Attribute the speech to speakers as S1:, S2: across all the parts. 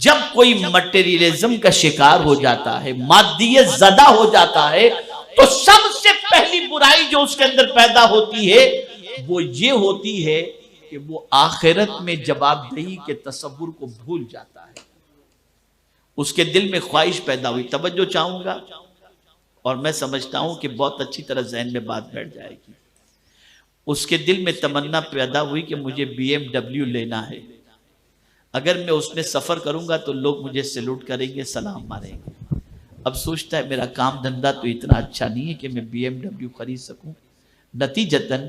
S1: جب کوئی مٹیریلزم کا شکار ہو جاتا ہے، مادیت زدہ ہو جاتا ہے، تو سب سے پہلی برائی جو اس کے اندر پیدا ہوتی ہے وہ یہ ہوتی ہے کہ وہ آخرت میں جواب دہی کے تصور کو بھول جاتا ہے۔ اس کے دل میں خواہش پیدا ہوئی، توجہ چاہوں گا اور میں سمجھتا ہوں کہ بہت اچھی طرح ذہن میں بات بیٹھ جائے گی۔ اس کے دل میں تمنا پیدا ہوئی کہ مجھے BMW لینا ہے، اگر میں اس میں سفر کروں گا تو لوگ مجھے سیلوٹ کریں گے، سلام ماریں گے۔ اب سوچتا ہے میرا کام دھندہ تو اتنا اچھا نہیں ہے کہ میں BMW خرید سکوں۔ نتیجتاً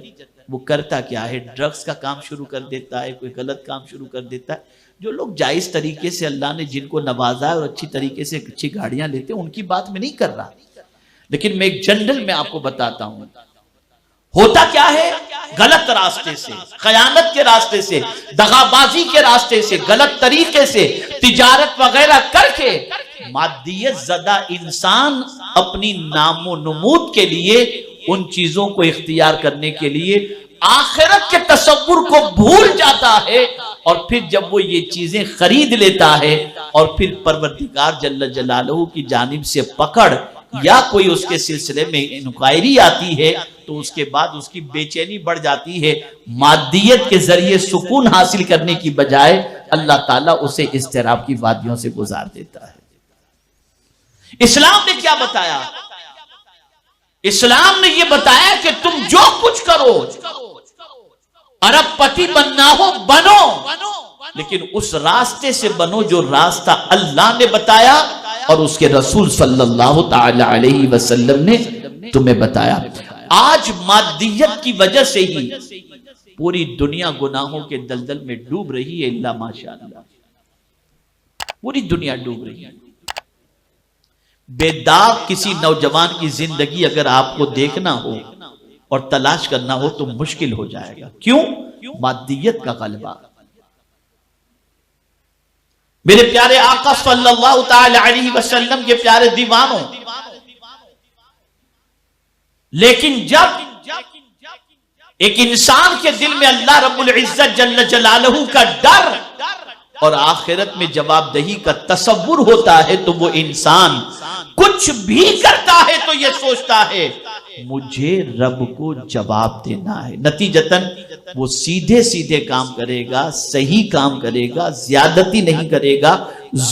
S1: وہ کرتا کیا ہے، ڈرگز کا کام شروع کر دیتا ہے، کوئی غلط کام شروع کر دیتا ہے۔ جو لوگ جائز طریقے سے اللہ نے جن کو نوازا ہے اور اچھی طریقے سے اچھی گاڑیاں لیتے ہیں، ان کی بات میں نہیں کر رہا، لیکن میں ایک جنرل میں آپ کو بتاتا ہوں۔ ہوتا کیا ہے، غلط راستے سے، خیانت کے راستے سے، دغابازی کے راستے سے، غلط طریقے سے تجارت وغیرہ کر کے مادیت زدہ انسان اپنی نام و نمود کے لیے ان چیزوں کو اختیار کرنے کے لیے آخرت کے تصور کو بھول جاتا ہے، اور پھر جب وہ یہ چیزیں خرید لیتا ہے اور پھر پروردگار جل جلالہ کی جانب سے پکڑ یا کوئی اس کے سلسلے میں انکوائری آتی ہے تو اس کے بعد اس کی بے چینی بڑھ جاتی ہے۔ مادیت کے ذریعے سکون حاصل کرنے کی بجائے اللہ تعالیٰ اسے اضطراب کی وادیوں سے گزار دیتا ہے۔ اسلام نے کیا بتایا؟ اسلام نے یہ بتایا کہ تم جو کچھ کرو، ارب پتی بننا ہو بنو، لیکن اس راستے سے بنو جو راستہ اللہ نے بتایا اور اس کے رسول صلی اللہ تعالی علیہ وسلم نے تمہیں بتایا۔ آج مادیت کی وجہ سے ہی پوری دنیا گناہوں کے دلدل میں ڈوب رہی ہے، اللہ ماشاءاللہ پوری دنیا ڈوب رہی ہے۔ بے داغ کسی نوجوان کی زندگی اگر آپ کو دیکھنا ہو اور تلاش کرنا ہو تو مشکل ہو جائے گا۔ کیوں؟ مادیت کا غلبہ۔ میرے پیارے آقا صلی اللہ تعالی علیہ وسلم کے پیارے دیوانوں، لیکن جب ایک انسان کے دل میں اللہ رب العزت جل جلالہ کا ڈر اور آخرت میں جواب دہی کا تصور ہوتا ہے تو وہ انسان کچھ بھی کرتا ہے تو یہ سوچتا ہے مجھے رب کو جواب دینا ہے۔ نتیجتاً وہ سیدھے سیدھے کام کرے گا، صحیح کام کرے گا، زیادتی نہیں کرے گا،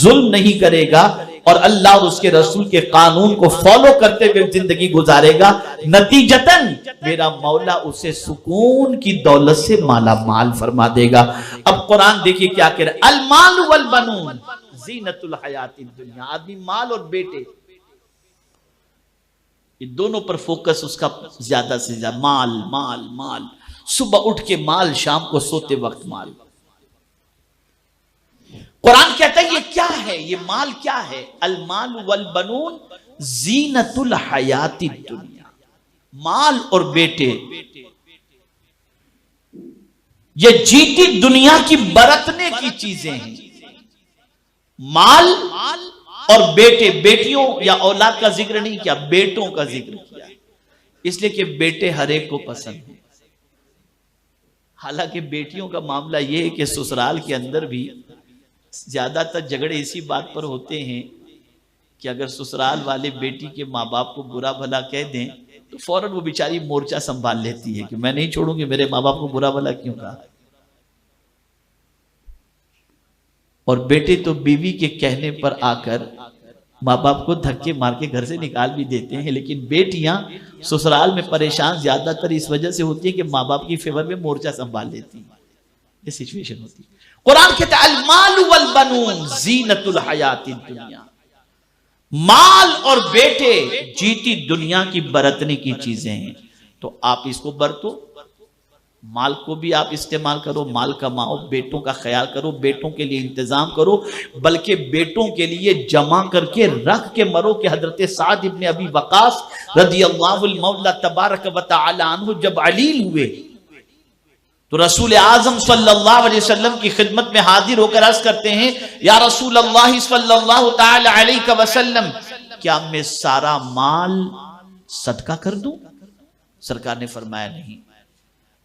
S1: ظلم نہیں کرے گا، اور اللہ اور اس کے رسول کے قانون کو فالو کرتے ہوئے زندگی گزارے گا۔ نتیجتاً میرا مولا اسے سکون کی دولت سے مالا مال فرما دے گا۔ اب قرآن دیکھیے کیا کہہ رہا ہے، المال والبنون زینت الحیات الدنیا۔ آدمی مال اور بیٹے، یہ دونوں پر فوکس اس کا زیادہ سے زیادہ، مال مال مال، صبح اٹھ کے مال، شام کو سوتے وقت مال۔ قرآن کہتا ہے یہ کیا ہے، یہ مال کیا ہے؟ المال والبنون زینت الحیات الدنیا۔ مال اور بیٹے یہ جیتی دنیا کی برتنے کی چیزیں ہیں۔ مال اور بیٹے، بیٹیوں یا اولاد کا ذکر نہیں کیا، بیٹوں کا ذکر کیا، اس لیے کہ بیٹے ہر ایک کو پسند ہیں۔ حالانکہ بیٹیوں کا معاملہ یہ ہے کہ سسرال کے اندر بھی زیادہ تر جھگڑے اسی بات پر ہوتے ہیں کہ اگر سسرال والے بیٹی کے ماں باپ کو برا بھلا کہہ دیں تو فوراً وہ بیچاری مورچہ سنبھال لیتی ہے کہ میں نہیں چھوڑوں گی، میرے ماں باپ کو برا بھلا کیوں کہا۔ اور بیٹے تو بیوی کے کہنے پر آ کر ماں باپ کو دھکے مار کے گھر سے نکال بھی دیتے ہیں، لیکن بیٹیاں سسرال میں پریشان زیادہ تر اس وجہ سے ہوتی ہے کہ ماں باپ کی فیور میں مورچہ سنبھال لیتی ہیں۔ یہ سچویشن ہوتی ہے۔ قرآن کہتا ہے المال والبنون زینت الحیات الدنیا۔ مال اور بیٹے جیتی دنیا کی برتنے کی چیزیں ہیں، تو آپ اس کو برتو، مال کو بھی آپ استعمال کرو، مال کماؤ، بیٹوں کا خیال کرو، بیٹوں کے لیے انتظام کرو، بلکہ بیٹوں کے لیے جمع کر کے رکھ کے مرو۔ کہ حضرت سعد ابن ابی وقاص رضی اللہ المولا تبارک و تعالی عنہ جب علیل ہوئے تو رسول اعظم صلی اللہ علیہ وسلم کی خدمت میں حاضر ہو کر عرض کرتے ہیں، یا رسول اللہ صلی اللہ تعالی علیہ وسلم، کیا میں سارا مال صدقہ کر دوں؟ سرکار نے فرمایا نہیں۔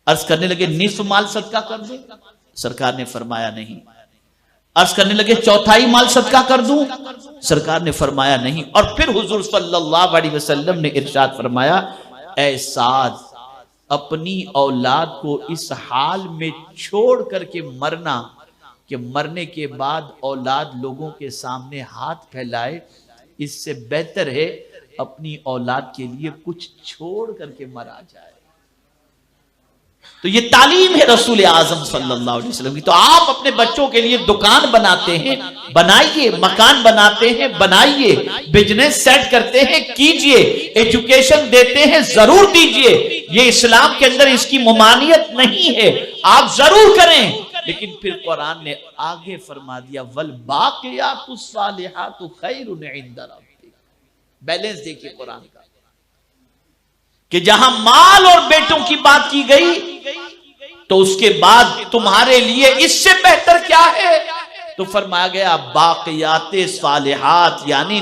S1: عرض کرنے لگے نصف مال صدقہ کر دیں؟ سرکار نے فرمایا نہیں۔ عرض کرنے لگے چوتھائی مال صدقہ کر دوں؟ سرکار نے فرمایا نہیں. اور پھر حضور صلی اللہ علیہ وسلم نے ارشاد فرمایا اے سعد اپنی اولاد کو اس حال میں چھوڑ کر کے مرنا کہ مرنے کے بعد اولاد لوگوں کے سامنے ہاتھ پھیلائے، اس سے بہتر ہے اپنی اولاد کے لیے کچھ چھوڑ کر کے مرا جائے. تو یہ تعلیم ہے رسول اعظم صلی اللہ علیہ وسلم کی. تو آپ اپنے بچوں کے لیے دکان بناتے ہیں، بنائیے. مکان بناتے ہیں، بنائیے. بزنس سیٹ کرتے ہیں، کیجئے. ایجوکیشن دیتے ہیں، ضرور دیجئے. یہ اسلام کے اندر اس کی ممانعت نہیں ہے، آپ ضرور کریں. لیکن پھر قرآن نے آگے فرما دیا والباقیات الصالحات خیر عند ربک. بیلنس دیکھیے قرآن کا کہ جہاں مال اور بیٹوں کی بات کی گئی تو اس کے بعد تمہارے لیے اس سے بہتر کیا ہے؟ تو فرمایا گیا باقیات صالحات یعنی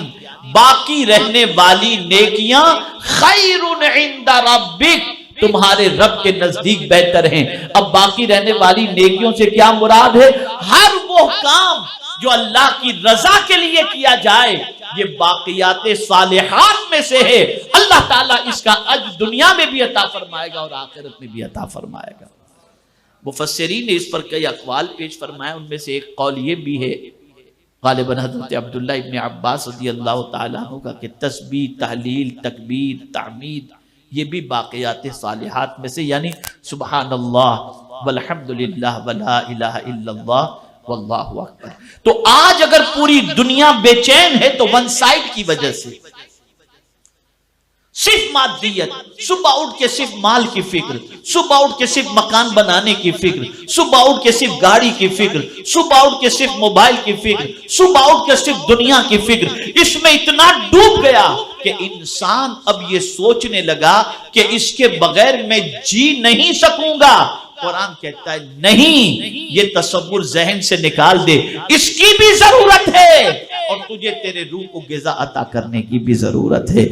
S1: باقی رہنے والی نیکیاں خیر عند ربک تمہارے رب کے نزدیک بہتر ہیں. اب باقی رہنے والی نیکیوں سے کیا مراد ہے؟ ہر وہ کام جو اللہ کی رضا کے لیے کیا جائے یہ باقیات صالحات میں سے ہے. اللہ تعالیٰ اس کا اجر دنیا میں بھی عطا فرمائے گا اور آخرت میں بھی عطا فرمائے گا. مفسرین نے اس پر کئی اقوال پیش فرمائے. ان میں سے ایک قول یہ بھی ہے غالباً حضرت عبداللہ ابن عباس رضی اللہ تعالیٰ عنہ کا کہ تسبیح، تحلیل، تکبیر، تحمید یہ بھی باقیات صالحات میں سے یعنی سبحان اللہ والحمدللہ ولا الہ الا اللہ واللہ اکبر. تو آج اگر پوری دنیا بے چین ہے تو ون سائڈ کی وجہ سے صرف مادیت، صبح اٹھ کے صرف مال کی فکر، صبح اٹھ کے صرف مکان بنانے کی فکر، صبح اٹھ کے صرف گاڑی کی فکر، صبح اٹھ کے صرف موبائل کی فکر، صبح اٹھ کے صرف دنیا کی فکر. اس میں اتنا ڈوب گیا کہ انسان اب یہ سوچنے لگا کہ اس کے بغیر میں جی نہیں سکوں گا. قرآن کہتا ہے نہیں، یہ تصور ذہن سے نکال دے، اس کی بھی ضرورت ہے اور تجھے تیرے روح کو غذا عطا کرنے کی بھی ضرورت ہے.